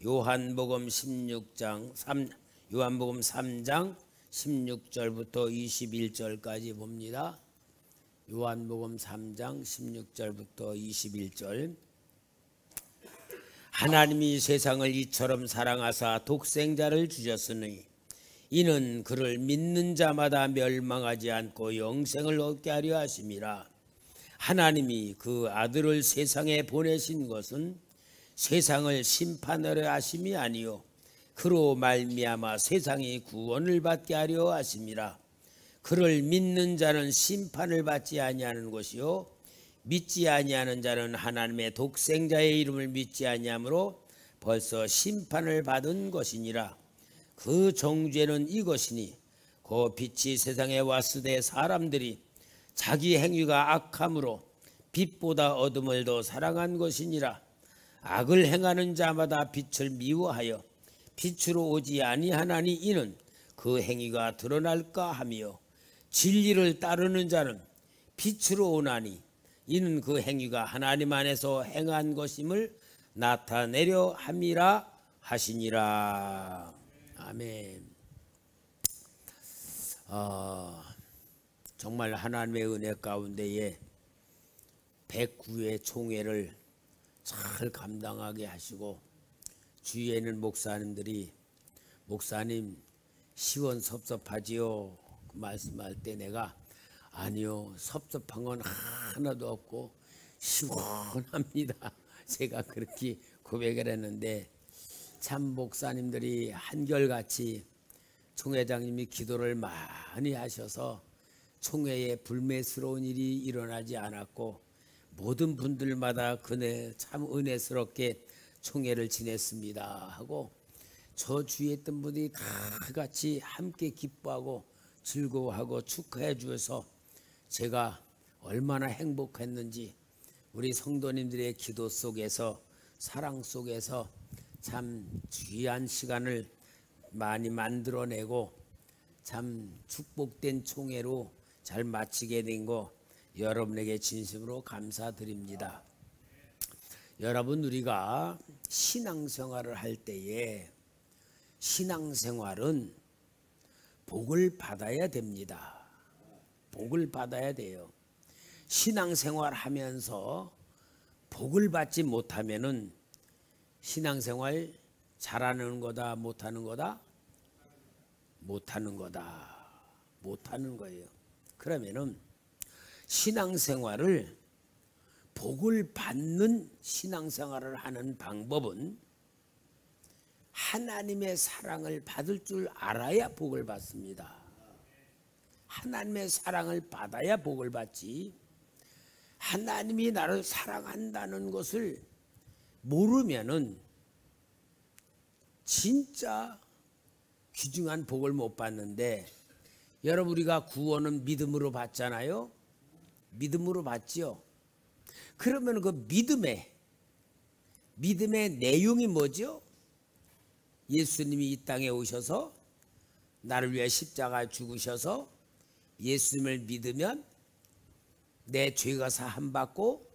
요한복음 3장 16절부터 21절까지 봅니다. 요한복음 3장 16절부터 21절. 하나님이 세상을 이처럼 사랑하사 독생자를 주셨으니 이는 그를 믿는 자마다 멸망하지 않고 영생을 얻게 하려 하심이라. 하나님이 그 아들을 세상에 보내신 것은 세상을 심판하려 하심이 아니요 그로 말미암아 세상이 구원을 받게 하려 하심이라. 그를 믿는 자는 심판을 받지 아니하는 것이요 믿지 아니하는 자는 하나님의 독생자의 이름을 믿지 아니하므로 벌써 심판을 받은 것이니라. 그 정죄는 이것이니 그 빛이 세상에 왔으되 사람들이 자기 행위가 악함으로 빛보다 어둠을 더 사랑한 것이니라. 악을 행하는 자마다 빛을 미워하여 빛으로 오지 아니하나니 이는 그 행위가 드러날까 하며 진리를 따르는 자는 빛으로 오나니 이는 그 행위가 하나님 안에서 행한 것임을 나타내려 함이라 하시니라. 아멘. 정말 하나님의 은혜 가운데에 109회 총회를 잘 감당하게 하시고 주위에는 목사님들이 목사님 시원섭섭하지요 그 말씀할 때 내가 아니요 섭섭한 건 하나도 없고 시원합니다. 제가 그렇게 고백을 했는데 참 목사님들이 한결같이 총회장님이 기도를 많이 하셔서 총회에 불매스러운 일이 일어나지 않았고 모든 분들마다 그네 참 은혜스럽게 총회를 지냈습니다 하고 저 주위에 있던 분들이 다 같이 함께 기뻐하고 즐거워하고 축하해 주셔서 제가 얼마나 행복했는지 우리 성도님들의 기도 속에서 사랑 속에서 참 귀한 시간을 많이 만들어내고 참 축복된 총회로 잘 마치게 된 거 여러분에게 진심으로 감사드립니다. 여러분 우리가 신앙생활을 할 때에 신앙생활은 복을 받아야 됩니다. 복을 받아야 돼요. 신앙생활 하면서 복을 받지 못하면은 신앙생활 잘하는 거다 못하는 거다? 못하는 거다. 못하는 거예요. 그러면은 신앙생활을 복을 받는 신앙생활을 하는 방법은 하나님의 사랑을 받을 줄 알아야 복을 받습니다. 하나님의 사랑을 받아야 복을 받지 하나님이 나를 사랑한다는 것을 모르면은 진짜 귀중한 복을 못 받는데 여러분 우리가 구원은 믿음으로 받잖아요. 믿음으로 받지요. 그러면 그 믿음의 내용이 뭐죠? 예수님이 이 땅에 오셔서 나를 위해 십자가에 죽으셔서 예수님을 믿으면 내 죄가 사함받고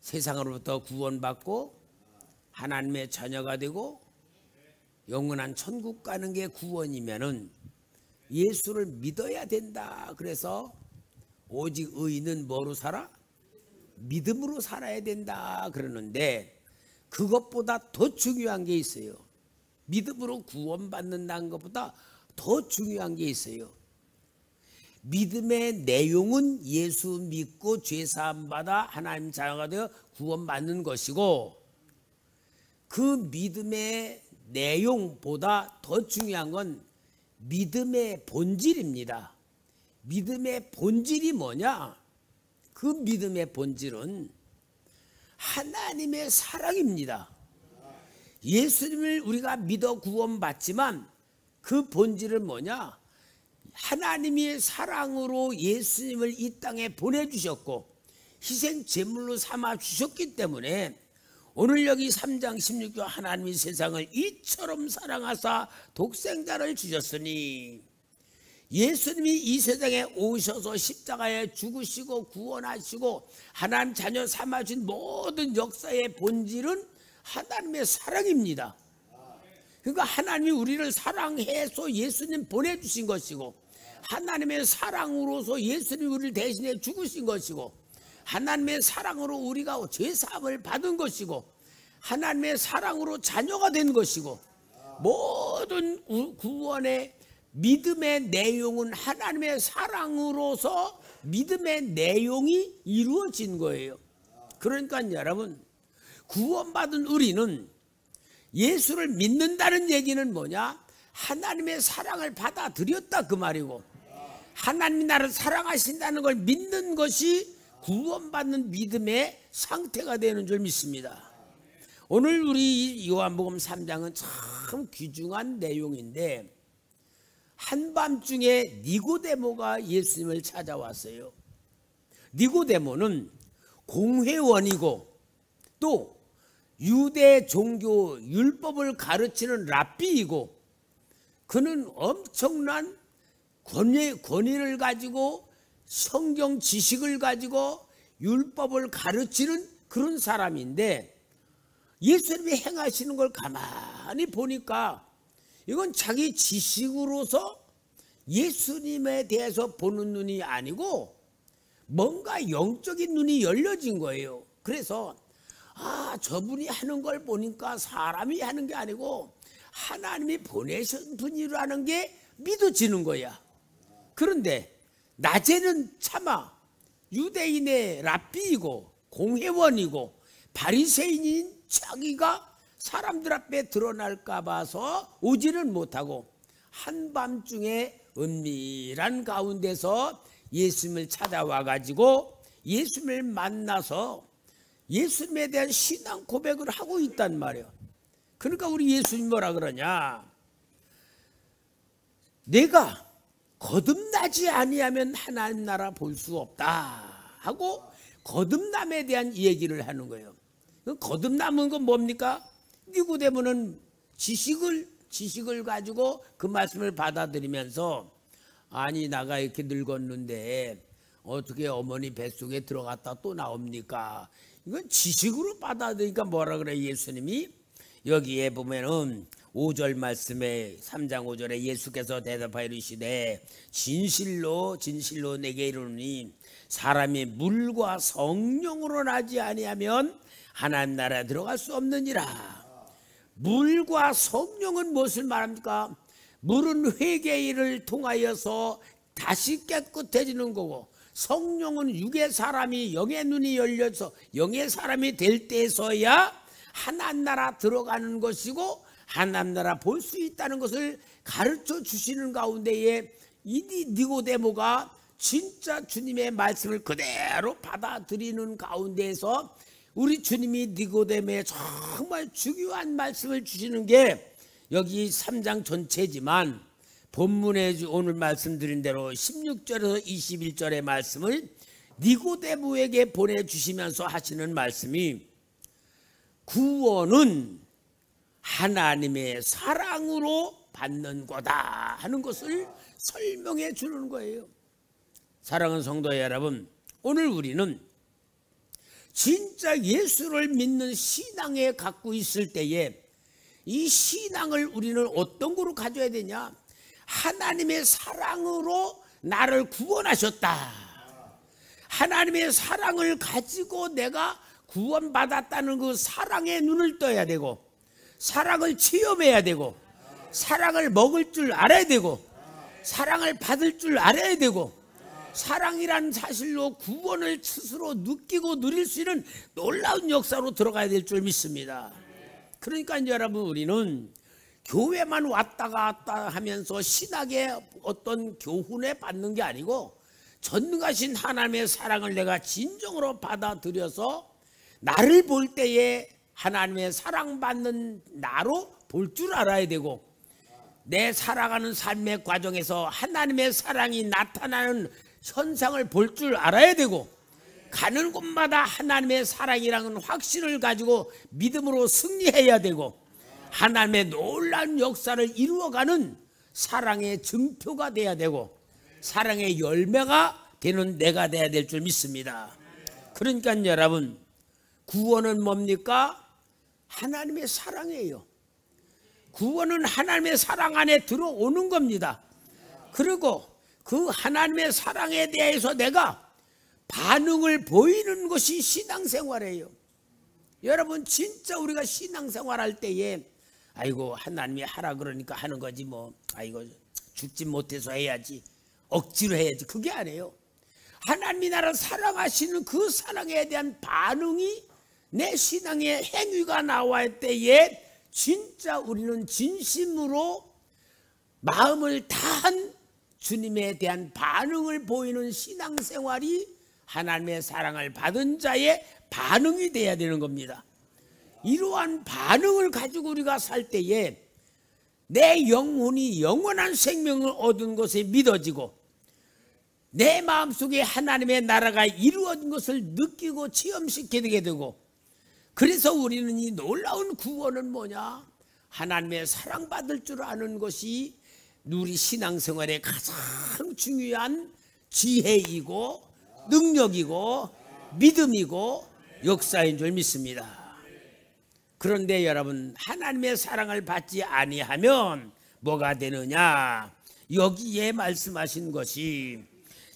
세상으로부터 구원받고 하나님의 자녀가 되고 영원한 천국 가는 게 구원이면은 예수를 믿어야 된다. 그래서 오직 의인은 뭐로 살아? 믿음으로 살아야 된다 그러는데 그것보다 더 중요한 게 있어요. 믿음으로 구원받는다는 것보다 더 중요한 게 있어요. 믿음의 내용은 예수 믿고 죄사함 받아 하나님 자녀가 되어 구원받는 것이고 그 믿음의 내용보다 더 중요한 건 믿음의 본질입니다. 믿음의 본질이 뭐냐? 그 믿음의 본질은 하나님의 사랑입니다. 예수님을 우리가 믿어 구원받지만 그 본질은 뭐냐? 하나님의 사랑으로 예수님을 이 땅에 보내주셨고 희생 제물로 삼아 주셨기 때문에 오늘 여기 3장 16절 하나님이 세상을 이처럼 사랑하사 독생자를 주셨으니 예수님이 이 세상에 오셔서 십자가에 죽으시고 구원하시고 하나님 자녀 삼아주신 모든 역사의 본질은 하나님의 사랑입니다. 그러니까 하나님이 우리를 사랑해서 예수님 보내주신 것이고, 하나님의 사랑으로서 예수님이 우리를 대신해 죽으신 것이고, 하나님의 사랑으로 우리가 죄사함을 받은 것이고, 하나님의 사랑으로 자녀가 된 것이고, 모든 구원의 믿음의 내용은 하나님의 사랑으로서 믿음의 내용이 이루어진 거예요. 그러니까 여러분, 구원받은 우리는 예수를 믿는다는 얘기는 뭐냐? 하나님의 사랑을 받아들였다 그 말이고, 하나님이 나를 사랑하신다는 걸 믿는 것이 구원받는 믿음의 상태가 되는 줄 믿습니다. 오늘 우리 요한복음 3장은 참 귀중한 내용인데, 한밤중에 니고데모가 예수님을 찾아왔어요. 니고데모는 공회원이고 또 유대 종교 율법을 가르치는 랍비이고, 그는 엄청난 권위를 가지고 성경 지식을 가지고 율법을 가르치는 그런 사람인데, 예수님이 행하시는 걸 가만히 보니까 이건 자기 지식으로서 예수님에 대해서 보는 눈이 아니고 뭔가 영적인 눈이 열려진 거예요. 그래서 저분이 하는 걸 보니까 사람이 하는 게 아니고 하나님이 보내신 분이라는 게 믿어지는 거야. 그런데 낮에는 차마 유대인의 랍비이고 공회원이고 바리새인인 자기가 사람들 앞에 드러날까 봐서 오지는 못하고 한밤중에 은밀한 가운데서 예수님을 찾아와 가지고 예수님을 만나서 예수님에 대한 신앙 고백을 하고 있단 말이에요. 그러니까 우리 예수님 뭐라 그러냐? 내가 거듭나지 아니하면 하나님 나라 볼 수 없다 하고 거듭남에 대한 얘기를 하는 거예요. 거듭남은 건 뭡니까? 니고데모는 지식을 가지고 그 말씀을 받아들이면서, 아니 나가 이렇게 늙었는데 어떻게 어머니 뱃속에 들어갔다 또 나옵니까? 이건 지식으로 받아들이니까 뭐라 그래 예수님이? 여기에 보면은 5절 말씀에 3장 5절에 예수께서 대답하여 이르시되 진실로 진실로 내게 이르노니 사람이 물과 성령으로 나지 아니하면 하나님 나라에 들어갈 수 없느니라. 물과 성령은 무엇을 말합니까? 물은 회개를 통하여서 다시 깨끗해지는 거고, 성령은 육의 사람이 영의 눈이 열려서 영의 사람이 될 때에서야 하나님 나라 들어가는 것이고 하나님 나라 볼 수 있다는 것을 가르쳐 주시는 가운데에 이 니고데모가 진짜 주님의 말씀을 그대로 받아들이는 가운데에서 우리 주님이 니고데모에 정말 중요한 말씀을 주시는 게 여기 3장 전체지만 본문에 오늘 말씀드린 대로 16절에서 21절의 말씀을 니고데모에게 보내주시면서 하시는 말씀이 구원은 하나님의 사랑으로 받는 거다 하는 것을 설명해 주는 거예요. 사랑하는 성도 여러분, 오늘 우리는 진짜 예수를 믿는 신앙에 갖고 있을 때에 이 신앙을 우리는 어떤 거로 가져야 되냐? 하나님의 사랑으로 나를 구원하셨다. 하나님의 사랑을 가지고 내가 구원받았다는 그 사랑의 눈을 떠야 되고, 사랑을 체험해야 되고, 사랑을 먹을 줄 알아야 되고, 사랑을 받을 줄 알아야 되고, 사랑이란 사실로 구원을 스스로 느끼고 누릴 수 있는 놀라운 역사로 들어가야 될 줄 믿습니다. 그러니까 여러분, 우리는 교회만 왔다 갔다 하면서 신학의 어떤 교훈에 받는 게 아니고 전능하신 하나님의 사랑을 내가 진정으로 받아들여서 나를 볼 때에 하나님의 사랑받는 나로 볼 줄 알아야 되고, 내 살아가는 삶의 과정에서 하나님의 사랑이 나타나는 현상을 볼 줄 알아야 되고, 가는 곳마다 하나님의 사랑이라는 확신을 가지고 믿음으로 승리해야 되고, 하나님의 놀라운 역사를 이루어가는 사랑의 증표가 돼야 되고, 사랑의 열매가 되는 내가 돼야 될 줄 믿습니다. 그러니까 여러분, 구원은 뭡니까? 하나님의 사랑이에요. 구원은 하나님의 사랑 안에 들어오는 겁니다. 그리고 그 하나님의 사랑에 대해서 내가 반응을 보이는 것이 신앙생활이에요. 여러분, 진짜 우리가 신앙생활할 때에 아이고 하나님이 하라 그러니까 하는 거지 뭐, 아이고 죽지 못해서 해야지, 억지로 해야지, 그게 아니에요. 하나님이 나를 사랑하시는 그 사랑에 대한 반응이 내 신앙의 행위가 나올 때에 진짜 우리는 진심으로 마음을 다한 주님에 대한 반응을 보이는 신앙생활이 하나님의 사랑을 받은 자의 반응이 돼야 되는 겁니다. 이러한 반응을 가지고 우리가 살 때에 내 영혼이 영원한 생명을 얻은 것에 믿어지고 내 마음속에 하나님의 나라가 이루어진 것을 느끼고 체험시키게 되고, 그래서 우리는 이 놀라운 구원은 뭐냐? 하나님의 사랑받을 줄 아는 것이 우리 신앙생활의 가장 중요한 지혜이고 능력이고 믿음이고 역사인 줄 믿습니다. 그런데 여러분, 하나님의 사랑을 받지 아니하면 뭐가 되느냐? 여기에 말씀하신 것이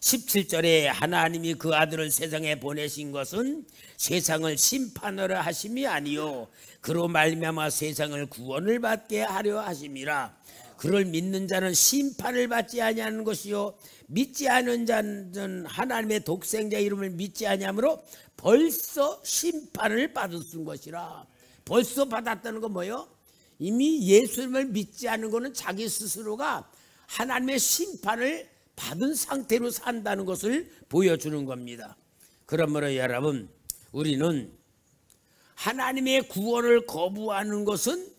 17절에 하나님이 그 아들을 세상에 보내신 것은 세상을 심판하려 하심이 아니요 그로 말미암아 세상을 구원을 받게 하려 하심이라. 그를 믿는 자는 심판을 받지 아니하는 것이요 믿지 않은 자는 하나님의 독생자 이름을 믿지 아니하므로 벌써 심판을 받았은 것이라. 벌써 받았다는 건 뭐예요? 이미 예수님을 믿지 않은 것은 자기 스스로가 하나님의 심판을 받은 상태로 산다는 것을 보여주는 겁니다. 그러므로 여러분, 우리는 하나님의 구원을 거부하는 것은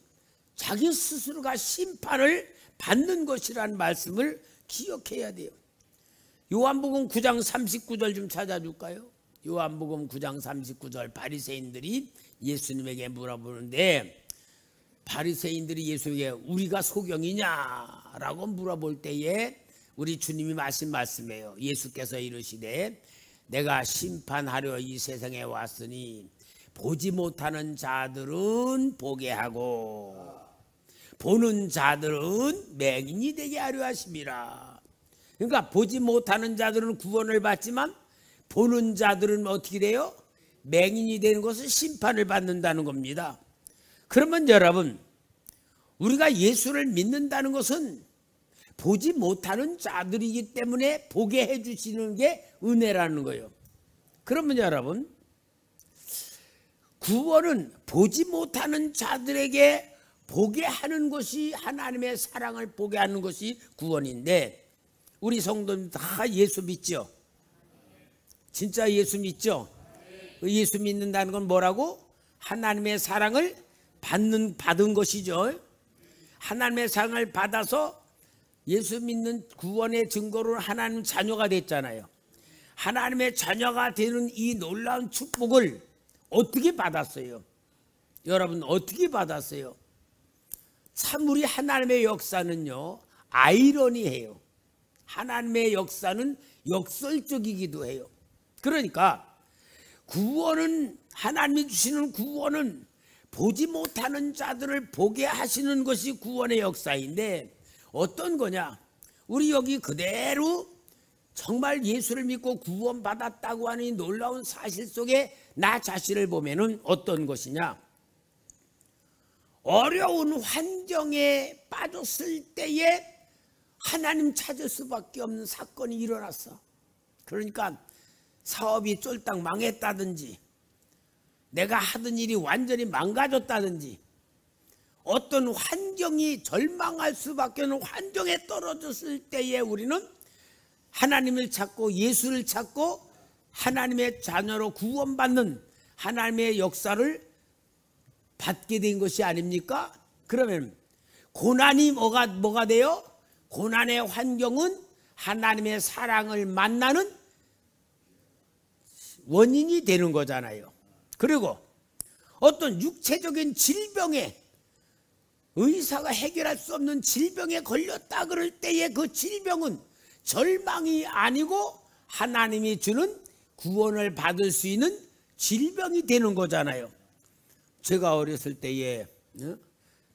자기 스스로가 심판을 받는 것이라는 말씀을 기억해야 돼요. 요한복음 9장 39절 좀 찾아줄까요? 요한복음 9장 39절, 바리새인들이 예수님에게 물어보는데, 바리새인들이 예수에게 우리가 소경이냐라고 물어볼 때에 우리 주님이 하신 말씀이에요. 예수께서 이르시되 내가 심판하려 이 세상에 왔으니 보지 못하는 자들은 보게 하고 보는 자들은 맹인이 되게 하려 하심이라. 그러니까 보지 못하는 자들은 구원을 받지만 보는 자들은 어떻게 돼요? 맹인이 되는 것은 심판을 받는다는 겁니다. 그러면 여러분, 우리가 예수를 믿는다는 것은 보지 못하는 자들이기 때문에 보게 해주시는 게 은혜라는 거예요. 그러면 여러분, 구원은 보지 못하는 자들에게 보게 하는 것이, 하나님의 사랑을 보게 하는 것이 구원인데, 우리 성도님 다 예수 믿죠? 진짜 예수 믿죠? 예수 믿는다는 건 뭐라고? 하나님의 사랑을 받은 것이죠. 하나님의 사랑을 받아서 예수 믿는 구원의 증거로 하나님 자녀가 됐잖아요. 하나님의 자녀가 되는 이 놀라운 축복을 어떻게 받았어요? 여러분, 어떻게 받았어요? 참 우리 하나님의 역사는요, 아이러니해요. 하나님의 역사는 역설적이기도 해요. 그러니까 구원은, 하나님이 주시는 구원은 보지 못하는 자들을 보게 하시는 것이 구원의 역사인데, 어떤 거냐? 우리 여기 그대로 정말 예수를 믿고 구원받았다고 하는 이 놀라운 사실 속에 나 자신을 보면은 어떤 것이냐? 어려운 환경에 빠졌을 때에 하나님 찾을 수밖에 없는 사건이 일어났어. 그러니까 사업이 쫄딱 망했다든지, 내가 하던 일이 완전히 망가졌다든지, 어떤 환경이 절망할 수밖에 없는 환경에 떨어졌을 때에 우리는 하나님을 찾고 예수를 찾고 하나님의 자녀로 구원받는 하나님의 역사를 받게 된 것이 아닙니까? 그러면 고난이 뭐가 돼요? 고난의 환경은 하나님의 사랑을 만나는 원인이 되는 거잖아요. 그리고 어떤 육체적인 질병에, 의사가 해결할 수 없는 질병에 걸렸다 그럴 때에 그 질병은 절망이 아니고 하나님이 주는 구원을 받을 수 있는 질병이 되는 거잖아요. 제가 어렸을 때에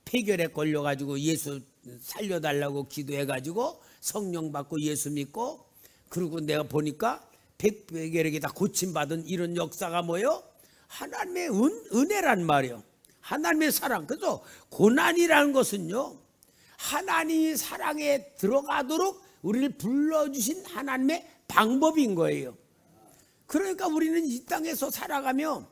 폐결에 걸려가지고 예수 살려달라고 기도해가지고 성령 받고 예수 믿고, 그리고 내가 보니까 폐결에게 다 고침받은 이런 역사가 뭐예요? 하나님의 은혜란 말이에요. 하나님의 사랑. 그래서 고난이라는 것은요, 하나님이 사랑에 들어가도록 우리를 불러주신 하나님의 방법인 거예요. 그러니까 우리는 이 땅에서 살아가며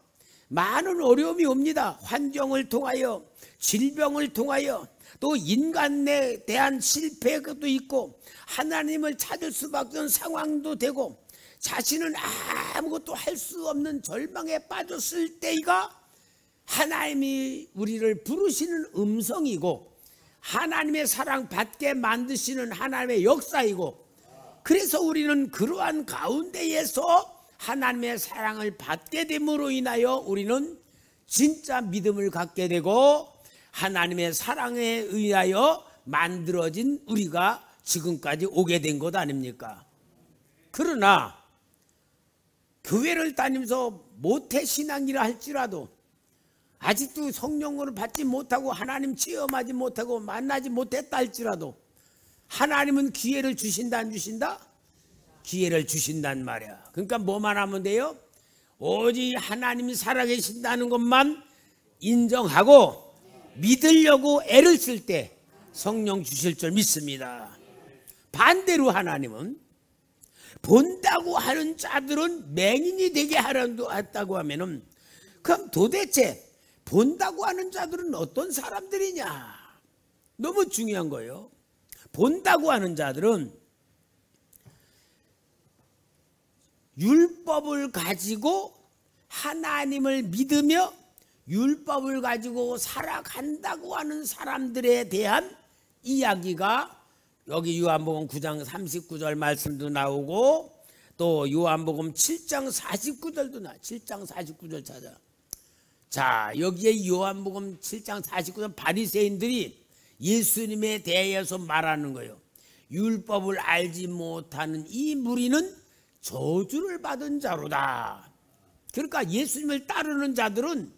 많은 어려움이 옵니다. 환경을 통하여, 질병을 통하여, 또 인간에 대한 실패도 있고, 하나님을 찾을 수밖에 없는 상황도 되고, 자신은 아무것도 할 수 없는 절망에 빠졌을 때가 하나님이 우리를 부르시는 음성이고, 하나님의 사랑 받게 만드시는 하나님의 역사이고, 그래서 우리는 그러한 가운데에서 하나님의 사랑을 받게 됨으로 인하여 우리는 진짜 믿음을 갖게 되고, 하나님의 사랑에 의하여 만들어진 우리가 지금까지 오게 된 것 아닙니까? 그러나 교회를 다니면서 모태신앙이라 할지라도, 아직도 성령을 받지 못하고 하나님 체험하지 못하고 만나지 못했다 할지라도, 하나님은 기회를 주신다 안 주신다? 기회를 주신단 말이야. 그러니까 뭐만 하면 돼요? 오직 하나님이 살아계신다는 것만 인정하고 믿으려고 애를 쓸 때 성령 주실 줄 믿습니다. 반대로 하나님은 본다고 하는 자들은 맹인이 되게 하려고 했다고 하면은, 그럼 도대체 본다고 하는 자들은 어떤 사람들이냐? 너무 중요한 거예요. 본다고 하는 자들은 율법을 가지고 하나님을 믿으며 율법을 가지고 살아간다고 하는 사람들에 대한 이야기가 여기 요한복음 9장 39절 말씀도 나오고, 또 요한복음 7장 49절도 나. 7장 49절 찾아. 자, 여기에 요한복음 7장 49절 바리새인들이 예수님에 대해서 말하는 거예요. 율법을 알지 못하는 이 무리는 저주를 받은 자로다. 그러니까 예수님을 따르는 자들은,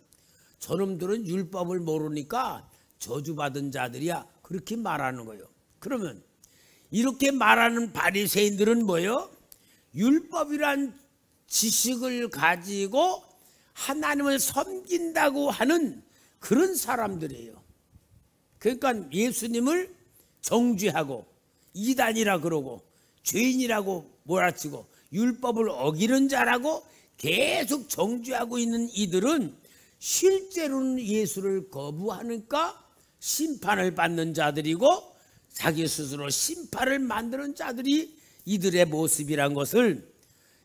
저놈들은 율법을 모르니까 저주받은 자들이야, 그렇게 말하는 거예요. 그러면 이렇게 말하는 바리새인들은 뭐예요? 율법이란 지식을 가지고 하나님을 섬긴다고 하는 그런 사람들이에요. 그러니까 예수님을 정죄하고 이단이라 그러고 죄인이라고 몰아치고 율법을 어기는 자라고 계속 정죄하고 있는 이들은 실제로는 예수를 거부하니까 심판을 받는 자들이고, 자기 스스로 심판을 만드는 자들이 이들의 모습이란 것을,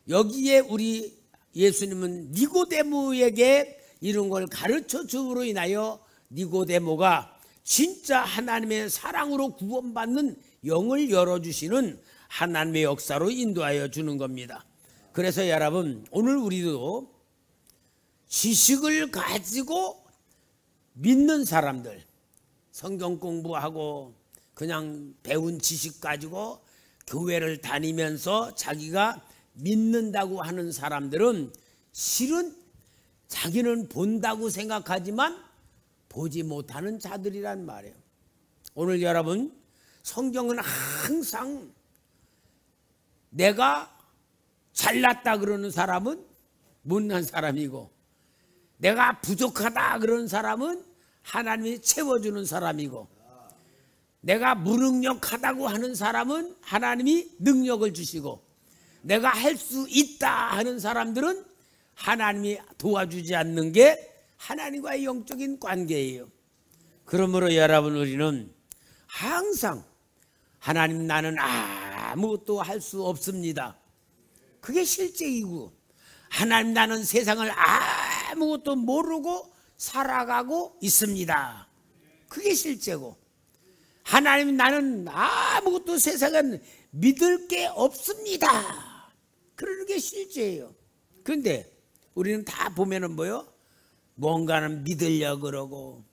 여기에 우리 예수님은 니고데모에게 이런 걸 가르쳐 줌으로 인하여 니고데모가 진짜 하나님의 사랑으로 구원받는 영을 열어주시는 하나님의 역사로 인도하여 주는 겁니다. 그래서 여러분, 오늘 우리도 지식을 가지고 믿는 사람들, 성경 공부하고 그냥 배운 지식 가지고 교회를 다니면서 자기가 믿는다고 하는 사람들은 실은 자기는 본다고 생각하지만 보지 못하는 자들이란 말이에요. 오늘 여러분, 성경은 항상 내가 잘났다 그러는 사람은 못난 사람이고, 내가 부족하다 그러는 사람은 하나님이 채워주는 사람이고, 내가 무능력하다고 하는 사람은 하나님이 능력을 주시고, 내가 할 수 있다 하는 사람들은 하나님이 도와주지 않는 게 하나님과의 영적인 관계예요. 그러므로 여러분, 우리는 항상 하나님, 나는 아무것도 할 수 없습니다, 그게 실제이고, 하나님, 나는 세상을 아무것도 모르고 살아가고 있습니다, 그게 실제고, 하나님, 나는 아무것도 세상은 믿을 게 없습니다, 그러는 게 실제예요. 그런데 우리는 다 보면은 뭐요? 뭔가는 믿으려고 그러고,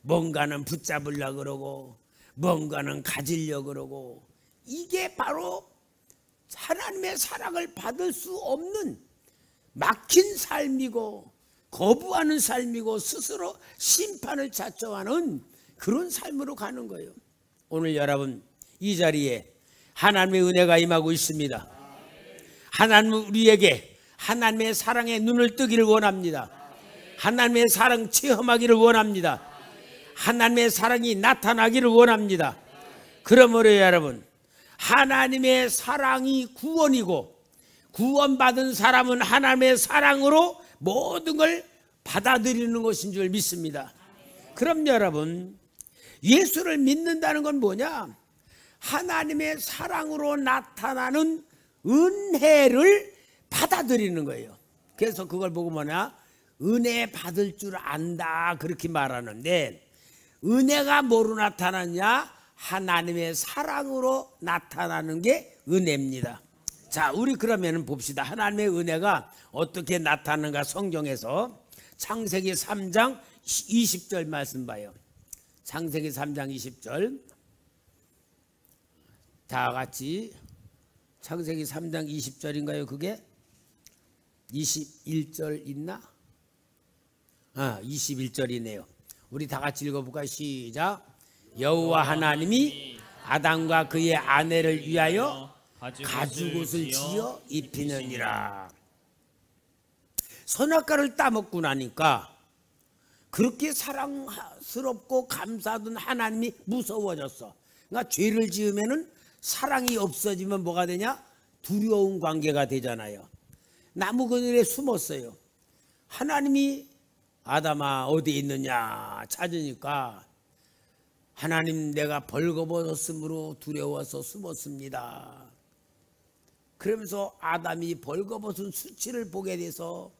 뭔가는 붙잡으려고 그러고, 뭔가는 가지려고 그러고, 이게 바로 하나님의 사랑을 받을 수 없는 막힌 삶이고 거부하는 삶이고 스스로 심판을 자초하는 그런 삶으로 가는 거예요. 오늘 여러분 이 자리에 하나님의 은혜가 임하고 있습니다. 하나님은 우리에게 하나님의 사랑에 눈을 뜨기를 원합니다. 하나님의 사랑 체험하기를 원합니다. 하나님의 사랑이 나타나기를 원합니다. 그러므로 여러분, 하나님의 사랑이 구원이고 구원받은 사람은 하나님의 사랑으로 모든 걸 받아들이는 것인 줄 믿습니다. 그럼 여러분, 예수를 믿는다는 건 뭐냐? 하나님의 사랑으로 나타나는 은혜를 받아들이는 거예요. 그래서 그걸 보고 뭐냐? 은혜 받을 줄 안다 그렇게 말하는데, 은혜가 뭐로 나타나냐? 하나님의 사랑으로 나타나는 게 은혜입니다. 자, 우리 그러면 봅시다. 하나님의 은혜가 어떻게 나타나는가. 성경에서 창세기 3장 20절 말씀 봐요. 창세기 3장 20절 다 같이. 창세기 3장 20절인가요? 그게 21절 있나? 21절이네요. 우리 다 같이 읽어볼까요? 시작. 여호와 하나님이 아담과 그의 아내를 위하여 가죽옷을 지어 입히느니라. 선악과를 따먹고 나니까 그렇게 사랑스럽고 감사하던 하나님이 무서워졌어. 그러니까 죄를 지으면은 사랑이 없어지면 뭐가 되냐? 두려운 관계가 되잖아요. 나무 그늘에 숨었어요. 하나님이 아담아 어디 있느냐 찾으니까, 하나님 내가 벌거벗었으므로 두려워서 숨었습니다. 그러면서 아담이 벌거벗은 수치를 보게 돼서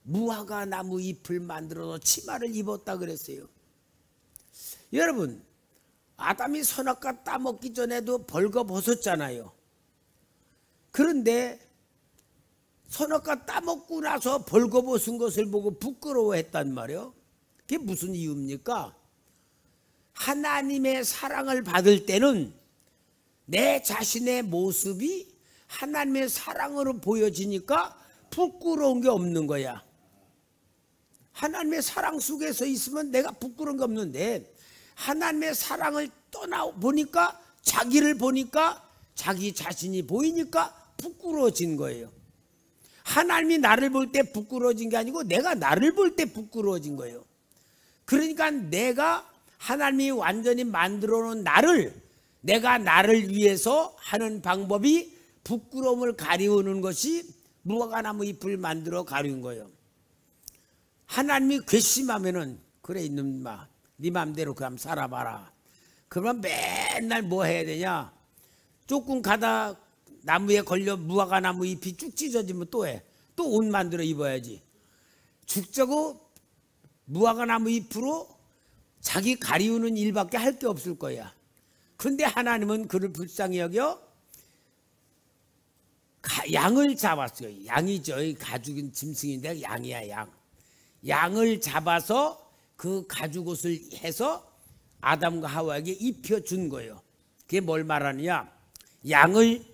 무화과 나무 잎을 만들어서 치마를 입었다 그랬어요. 여러분, 아담이 선악과 따먹기 전에도 벌거벗었잖아요. 그런데 선악과 따먹고 나서 벌거벗은 것을 보고 부끄러워했단 말이에요. 그게 무슨 이유입니까? 하나님의 사랑을 받을 때는 내 자신의 모습이 하나님의 사랑으로 보여지니까 부끄러운 게 없는 거야. 하나님의 사랑 속에서 있으면 내가 부끄러운 게 없는데, 하나님의 사랑을 떠나보니까, 자기를 보니까, 자기 자신이 보이니까 부끄러워진 거예요. 하나님이 나를 볼 때 부끄러워진 게 아니고 내가 나를 볼 때 부끄러워진 거예요. 그러니까 내가 하나님이 완전히 만들어 놓은 나를, 내가 나를 위해서 하는 방법이 부끄러움을 가리우는 것이 무화과나무 잎을 만들어 가리운 거예요. 하나님이 괘씸하면은, 그래 이놈아 네 맘대로 그럼 살아봐라. 그러면 맨날 뭐 해야 되냐? 조금 가다 나무에 걸려 무화과나무 잎이 쭉 찢어지면 또 해. 또 옷 만들어 입어야지. 죽자고 무화과나무 잎으로 자기 가리우는 일밖에 할 게 없을 거야. 그런데 하나님은 그를 불쌍히 여겨 양을 잡았어요. 양이죠. 가죽인 짐승인데 양이야, 양. 양을 잡아서 그 가죽옷을 해서 아담과 하와에게 입혀준 거예요. 그게 뭘 말하느냐? 양을,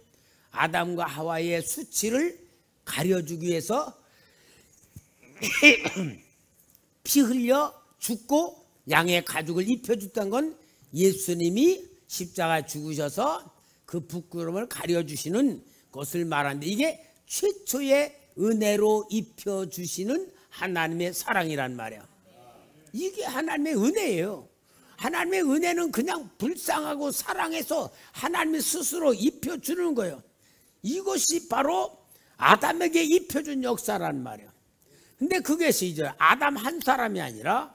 아담과 하와의 수치를 가려주기 위해서 피 흘려 죽고 양의 가죽을 입혀줬다는 건 예수님이 십자가 죽으셔서 그 부끄러움을 가려주시는 것을 말하는데, 이게 최초의 은혜로 입혀주시는 하나님의 사랑이란 말이야. 이게 하나님의 은혜예요. 하나님의 은혜는 그냥 불쌍하고 사랑해서 하나님이 스스로 입혀주는 거예요. 이것이 바로 아담에게 입혀준 역사란 말이에요. 근데 그것이 이제 아담 한 사람이 아니라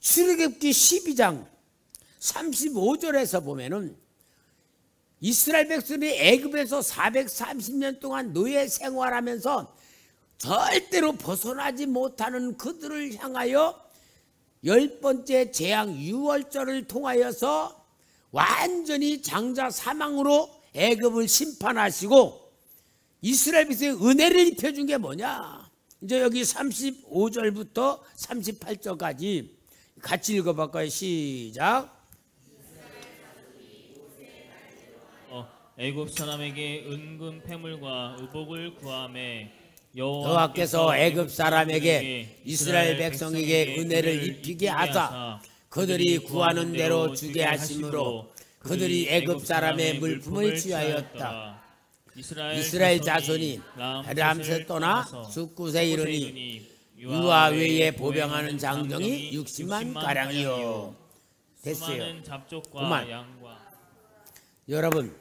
출애굽기 12장 35절에서 보면은 이스라엘 백성이 애굽에서 430년 동안 노예 생활하면서 절대로 벗어나지 못하는 그들을 향하여 10번째 재앙 유월절을 통하여서 완전히 장자 사망으로 애굽을 심판하시고 이스라엘 백성의 은혜를 입혀준 게 뭐냐? 이제 여기 35절부터 38절까지 같이 읽어볼까요? 시작. 애굽 사람에게 은금 패물과 의복을 구하매 여호와께서 애굽 사람에게 이스라엘 백성에게 은혜를 입히게 하사 그들이 구하는 대로 주게 하심으로 그들이 애굽 사람의 물품을 취하였다. 이스라엘 자손이 람세 떠나 숫굿에 이르니 유아 외에 보병하는 장정이 60만 가량이요. 됐어요. 그만. 여러분,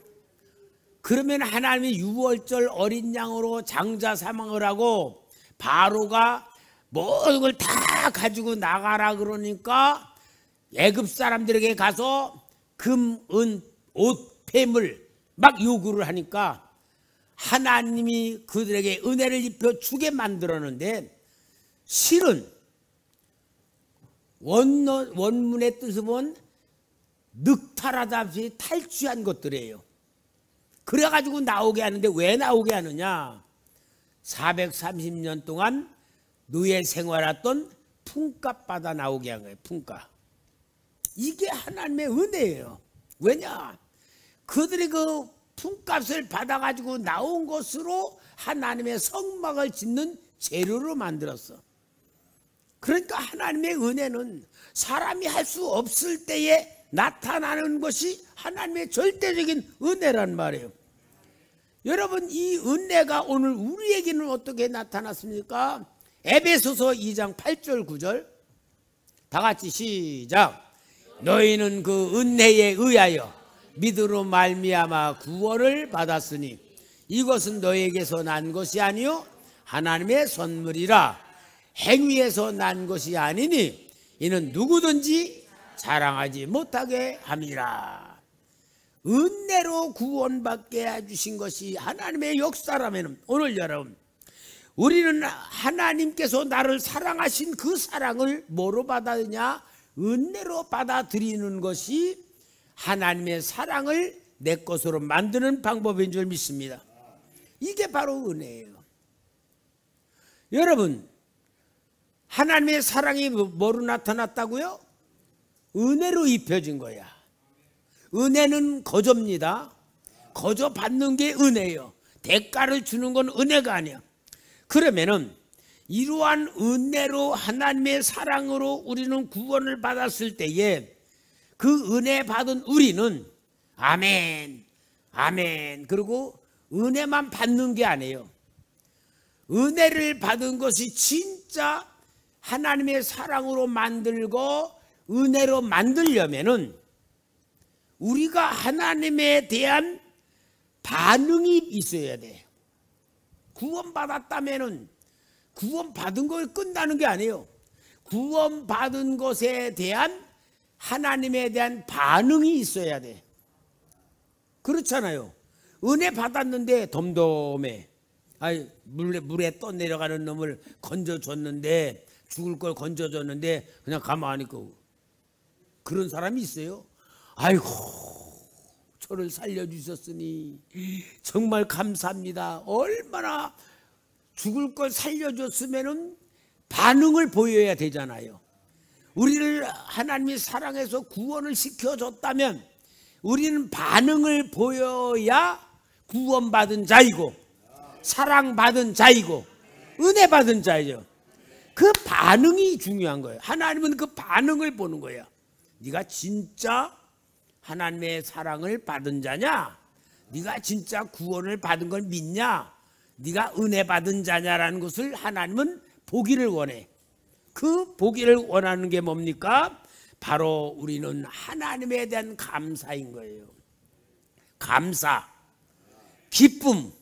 그러면 하나님이 유월절 어린 양으로 장자 사망을 하고 바로가 모든 걸 다 가지고 나가라 그러니까 애굽 사람들에게 가서 금, 은, 옷, 폐물 막 요구를 하니까 하나님이 그들에게 은혜를 입혀 주게 만들었는데 실은 원문의 뜻을 보면 늑탈하다시 탈취한 것들이에요. 그래가지고 나오게 하는데 왜 나오게 하느냐? 430년 동안 노예 생활했던 품값 받아 나오게 한 거예요. 품값. 이게 하나님의 은혜예요. 왜냐? 그들이 그 품값을 받아가지고 나온 것으로 하나님의 성막을 짓는 재료로 만들었어. 그러니까 하나님의 은혜는 사람이 할 수 없을 때에 나타나는 것이 하나님의 절대적인 은혜란 말이에요. 여러분, 이 은혜가 오늘 우리에게는 어떻게 나타났습니까? 에베소서 2장 8절 9절 다 같이 시작. 너희는 그 은혜에 의하여 믿음으로 말미암아 구원을 받았으니 이것은 너희에게서 난 것이 아니요 하나님의 선물이라. 행위에서 난 것이 아니니 이는 누구든지 자랑하지 못하게 함이라. 은혜로 구원받게 해주신 것이 하나님의 역사라면 오늘 여러분, 우리는 하나님께서 나를 사랑하신 그 사랑을 뭐로 받았느냐? 은혜로 받아들이는 것이 하나님의 사랑을 내 것으로 만드는 방법인 줄 믿습니다. 이게 바로 은혜예요. 여러분, 하나님의 사랑이 뭐로 나타났다고요? 은혜로 입혀진 거야. 은혜는 거저입니다. 거저 받는 게 은혜예요. 대가를 주는 건 은혜가 아니야. 그러면은 이러한 은혜로 하나님의 사랑으로 우리는 구원을 받았을 때에 그 은혜 받은 우리는 아멘, 아멘. 그리고 은혜만 받는 게 아니에요. 은혜를 받은 것이 진짜 하나님의 사랑으로 만들고 은혜로 만들려면은 우리가 하나님에 대한 반응이 있어야 돼. 구원받았다면은 구원받은 거 끝나는 게 아니에요. 구원받은 것에 대한 하나님에 대한 반응이 있어야 돼. 그렇잖아요. 은혜 받았는데 덤덤해. 아이, 물에 떠내려가는 놈을 건져줬는데, 죽을 걸 건져줬는데 그냥 가만히 있고. 그런 사람이 있어요. 아이고, 저를 살려주셨으니 정말 감사합니다. 얼마나 죽을 걸 살려줬으면은 반응을 보여야 되잖아요. 우리를 하나님이 사랑해서 구원을 시켜줬다면 우리는 반응을 보여야 구원받은 자이고 사랑받은 자이고 은혜받은 자이죠. 그 반응이 중요한 거예요. 하나님은 그 반응을 보는 거예요. 네가 진짜 하나님의 사랑을 받은 자냐? 네가 진짜 구원을 받은 걸 믿냐? 네가 은혜 받은 자냐라는 것을 하나님은 보기를 원해. 그 보기를 원하는 게 뭡니까? 바로 우리는 하나님에 대한 감사인 거예요. 감사, 기쁨,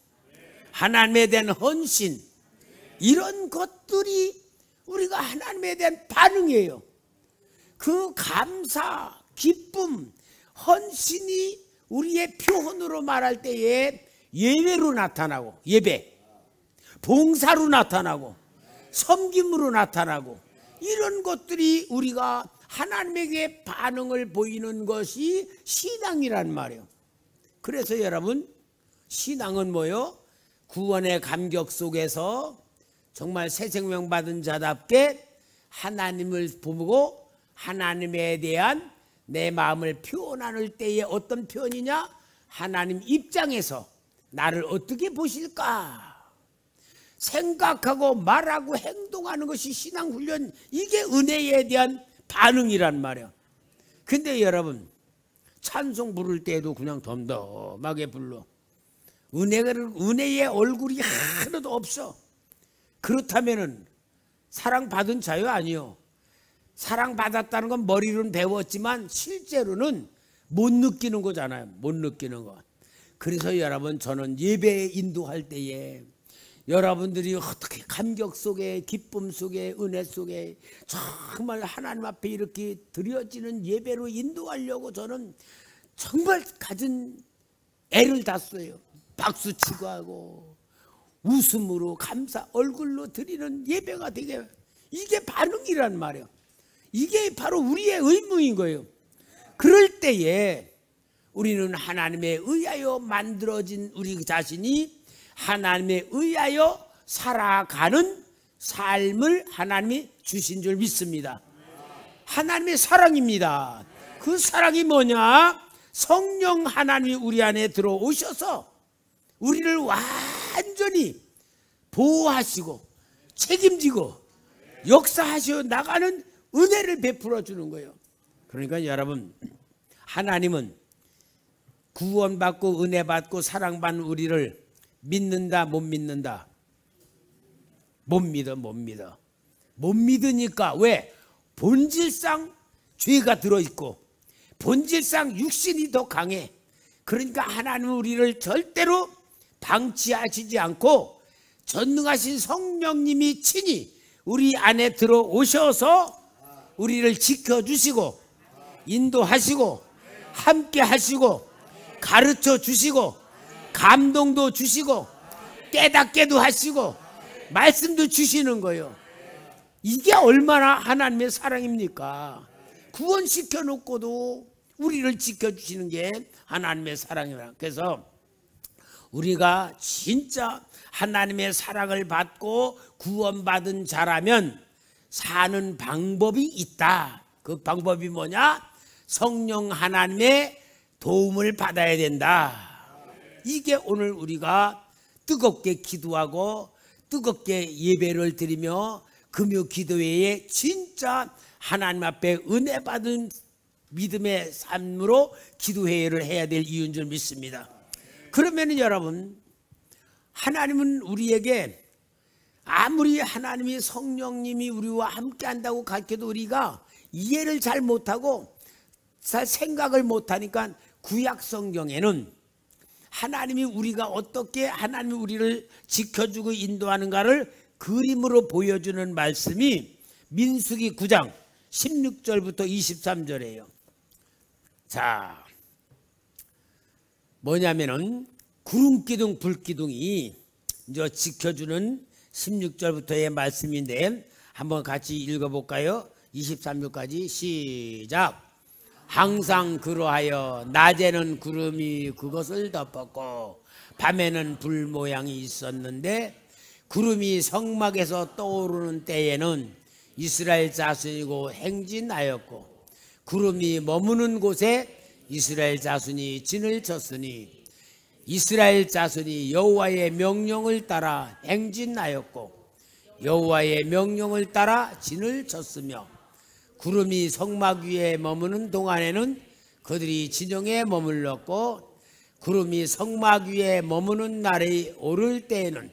하나님에 대한 헌신, 이런 것들이 우리가 하나님에 대한 반응이에요. 그 감사, 기쁨, 헌신이 우리의 표현으로 말할 때에 예배로 나타나고, 예배, 봉사로 나타나고, 섬김으로 나타나고, 이런 것들이 우리가 하나님에게 반응을 보이는 것이 신앙이란 말이에요. 그래서 여러분, 신앙은 뭐요? 구원의 감격 속에서 정말 새 생명 받은 자답게 하나님을 보고 하나님에 대한 내 마음을 표현할 때에 어떤 표현이냐? 하나님 입장에서 나를 어떻게 보실까? 생각하고 말하고 행동하는 것이 신앙훈련, 이게 은혜에 대한 반응이란 말이야. 근데 여러분, 찬송 부를 때에도 그냥 덤덤하게 불러. 은혜의 얼굴이 하나도 없어. 그렇다면은 사랑받은 자요? 아니요. 사랑받았다는 건 머리로는 배웠지만 실제로는 못 느끼는 거잖아요. 못 느끼는 거. 그래서 여러분, 저는 예배 인도할 때에 여러분들이 어떻게 감격 속에, 기쁨 속에, 은혜 속에 정말 하나님 앞에 이렇게 드려지는 예배로 인도하려고 저는 정말 가진 애를 다 써요. 박수치고 하고 웃음으로 감사 얼굴로 드리는 예배가 되게, 이게 반응이란 말이에요. 이게 바로 우리의 의무인 거예요. 그럴 때에 우리는 하나님에 의하여 만들어진 우리 자신이 하나님에 의하여 살아가는 삶을 하나님이 주신 줄 믿습니다. 하나님의 사랑입니다. 그 사랑이 뭐냐? 성령 하나님이 우리 안에 들어오셔서 우리를 완전히 보호하시고 책임지고 역사하시어 나가는 은혜를 베풀어 주는 거예요. 그러니까 여러분, 하나님은 구원받고 은혜받고 사랑받는 우리를 믿는다, 못 믿는다? 못 믿어, 못 믿어. 못 믿으니까. 왜? 본질상 죄가 들어있고 본질상 육신이 더 강해. 그러니까 하나님은 우리를 절대로 방치하시지 않고 전능하신 성령님이 친히 우리 안에 들어오셔서 우리를 지켜주시고 인도하시고 함께 하시고 가르쳐 주시고 감동도 주시고 깨닫게도 하시고 말씀도 주시는 거예요. 이게 얼마나 하나님의 사랑입니까? 구원시켜 놓고도 우리를 지켜주시는 게 하나님의 사랑이라. 그래서 우리가 진짜 하나님의 사랑을 받고 구원받은 자라면 사는 방법이 있다. 그 방법이 뭐냐? 성령 하나님의 도움을 받아야 된다. 이게 오늘 우리가 뜨겁게 기도하고 뜨겁게 예배를 드리며 금요 기도회에 진짜 하나님 앞에 은혜 받은 믿음의 삶으로 기도회를 해야 될 이유인 줄 믿습니다. 그러면 여러분, 하나님은 우리에게 아무리 하나님이 성령님이 우리와 함께 한다고 가르쳐도 우리가 이해를 잘 못하고 잘 생각을 못하니까 구약 성경에는 하나님이 우리가 어떻게 하나님이 우리를 지켜주고 인도하는가를 그림으로 보여주는 말씀이 민수기 9장 16절부터 23절이에요. 자, 뭐냐면은 구름기둥 불기둥이 이제 지켜주는 16절부터의 말씀인데 한번 같이 읽어볼까요? 23절까지 시작. 항상 그러하여 낮에는 구름이 그것을 덮었고 밤에는 불 모양이 있었는데 구름이 성막에서 떠오르는 때에는 이스라엘 자손이고 행진하였고 구름이 머무는 곳에 이스라엘 자손이 진을 쳤으니 이스라엘 자손이 여호와의 명령을 따라 행진하였고 여호와의 명령을 따라 진을 쳤으며 구름이 성막 위에 머무는 동안에는 그들이 진영에 머물렀고 구름이 성막 위에 머무는 날이 오를 때에는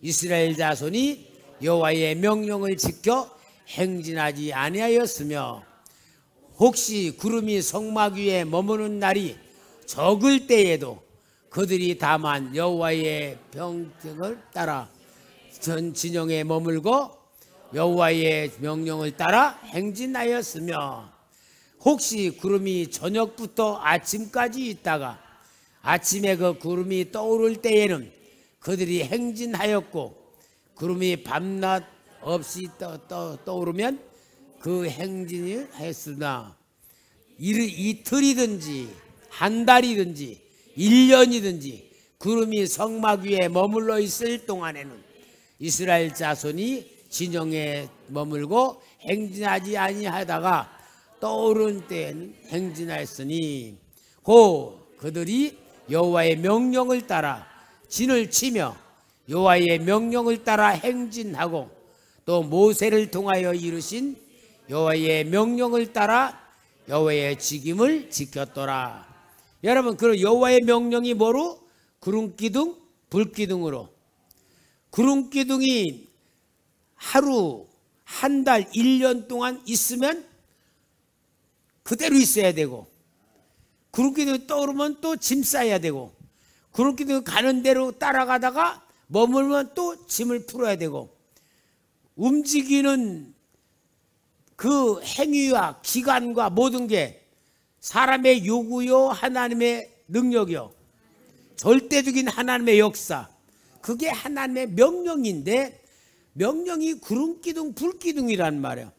이스라엘 자손이 여호와의 명령을 지켜 행진하지 아니하였으며 혹시 구름이 성막 위에 머무는 날이 적을 때에도 그들이 다만 여호와의 명령을 따라 전 진영에 머물고 여호와의 명령을 따라 행진하였으며 혹시 구름이 저녁부터 아침까지 있다가 아침에 그 구름이 떠오를 때에는 그들이 행진하였고 구름이 밤낮 없이 떠오르면 그 행진을 했으나 이틀이든지 한 달이든지 1년이든지 구름이 성막 위에 머물러 있을 동안에는 이스라엘 자손이 진영에 머물고 행진하지 아니하다가 떠오른 때에는 행진하였으니 고 그들이 여호와의 명령을 따라 진을 치며 여호와의 명령을 따라 행진하고 또 모세를 통하여 이루신 여호와의 명령을 따라 여호와의 직임을 지켰더라. 여러분, 그 여호와의 명령이 뭐로? 구름기둥, 불기둥으로. 구름기둥이 하루, 한 달, 1년 동안 있으면 그대로 있어야 되고, 구름기둥이 떠오르면 또 짐 싸야 되고, 구름기둥이 가는 대로 따라가다가 머물면 또 짐을 풀어야 되고, 움직이는 그 행위와 기간과 모든 게 사람의 요구요, 하나님의 능력이요, 절대적인 하나님의 역사, 그게 하나님의 명령인데, 명령이 구름기둥, 불기둥이란 말이에요.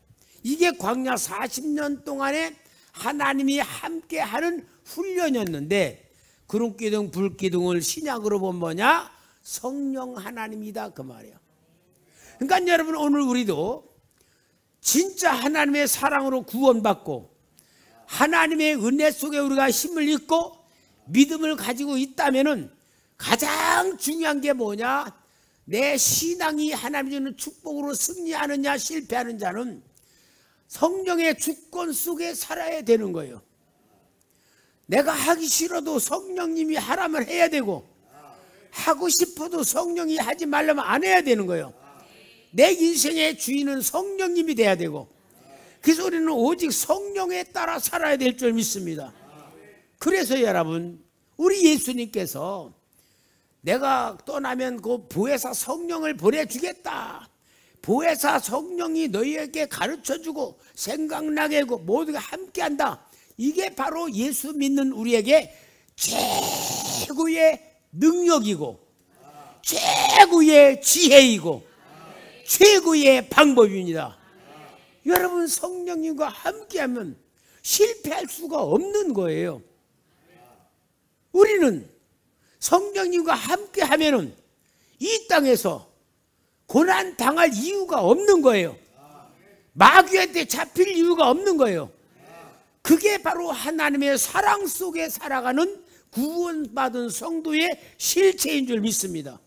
이게 광야 40년 동안에 하나님이 함께하는 훈련이었는데, 구름기둥, 불기둥을 신약으로 보면 뭐냐? 성령 하나님이다, 그 말이에요. 그러니까 여러분, 오늘 우리도 진짜 하나님의 사랑으로 구원받고 하나님의 은혜 속에 우리가 힘을 입고 믿음을 가지고 있다면은 가장 중요한 게 뭐냐? 내 신앙이 하나님 주는 축복으로 승리하느냐 실패하는 자는 성령의 주권 속에 살아야 되는 거예요. 내가 하기 싫어도 성령님이 하라면 해야 되고, 하고 싶어도 성령이 하지 말라면 안 해야 되는 거예요. 내 인생의 주인은 성령님이 돼야 되고, 그래서 우리는 오직 성령에 따라 살아야 될 줄 믿습니다. 그래서 여러분, 우리 예수님께서 내가 떠나면 그 보혜사 성령을 보내주겠다, 보혜사 성령이 너희에게 가르쳐주고 생각나게 하고 모두가 함께한다, 이게 바로 예수 믿는 우리에게 최고의 능력이고 최고의 지혜이고 최고의 방법입니다. 여러분, 성령님과 함께하면 실패할 수가 없는 거예요. 우리는 성령님과 함께하면 이 땅에서 고난 당할 이유가 없는 거예요. 마귀한테 잡힐 이유가 없는 거예요. 그게 바로 하나님의 사랑 속에 살아가는 구원받은 성도의 실체인 줄 믿습니다.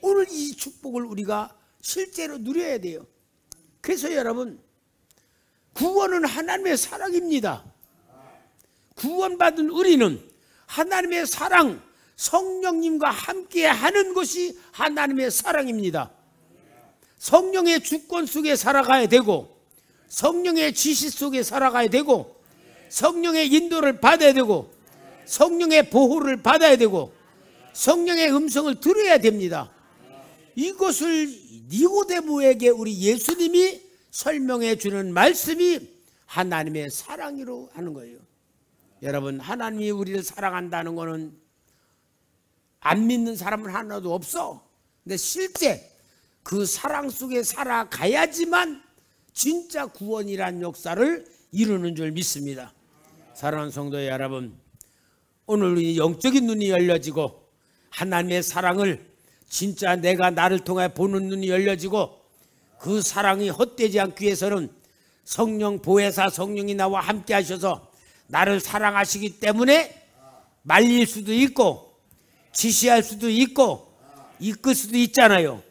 오늘 이 축복을 우리가 실제로 누려야 돼요. 그래서 여러분, 구원은 하나님의 사랑입니다. 구원받은 우리는 하나님의 사랑, 성령님과 함께 하는 것이 하나님의 사랑입니다. 성령의 주권 속에 살아가야 되고, 성령의 지시 속에 살아가야 되고, 성령의 인도를 받아야 되고, 성령의 보호를 받아야 되고, 성령의 음성을 들어야 됩니다. 이것을 니고데모에게 우리 예수님이 설명해 주는 말씀이 하나님의 사랑으로 하는 거예요. 여러분, 하나님이 우리를 사랑한다는 것은 안 믿는 사람은 하나도 없어. 근데 실제 그 사랑 속에 살아가야지만 진짜 구원이란 역사를 이루는 줄 믿습니다. 사랑하는 성도 여러분, 오늘 우리 영적인 눈이 열려지고 하나님의 사랑을 진짜 내가 나를 통해 보는 눈이 열려지고, 그 사랑이 헛되지 않기 위해서는 성령 보혜사 성령이 나와 함께 하셔서 나를 사랑하시기 때문에 말릴 수도 있고 지시할 수도 있고 이끌 수도 있잖아요.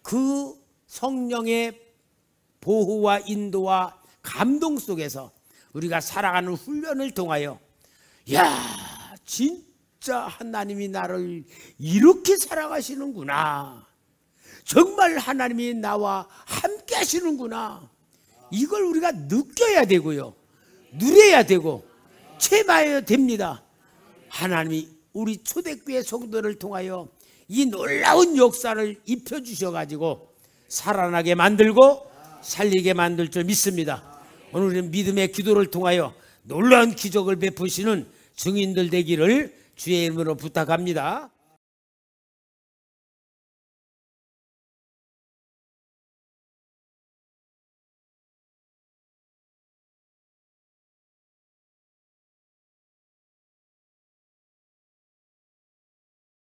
그 성령의 보호와 인도와 감동 속에서 우리가 살아가는 훈련을 통하여, 야, 진짜 하나님이 나를 이렇게 사랑하시는구나, 정말 하나님이 나와 함께 하시는구나, 이걸 우리가 느껴야 되고요, 누려야 되고 체봐야 됩니다. 하나님이 우리 초대교회 성도를 통하여 이 놀라운 역사를 입혀주셔가지고 살아나게 만들고 살리게 만들 줄 믿습니다. 오늘 우리는 믿음의 기도를 통하여 놀라운 기적을 베푸시는 증인들 되기를 주의 이름으로 부탁합니다.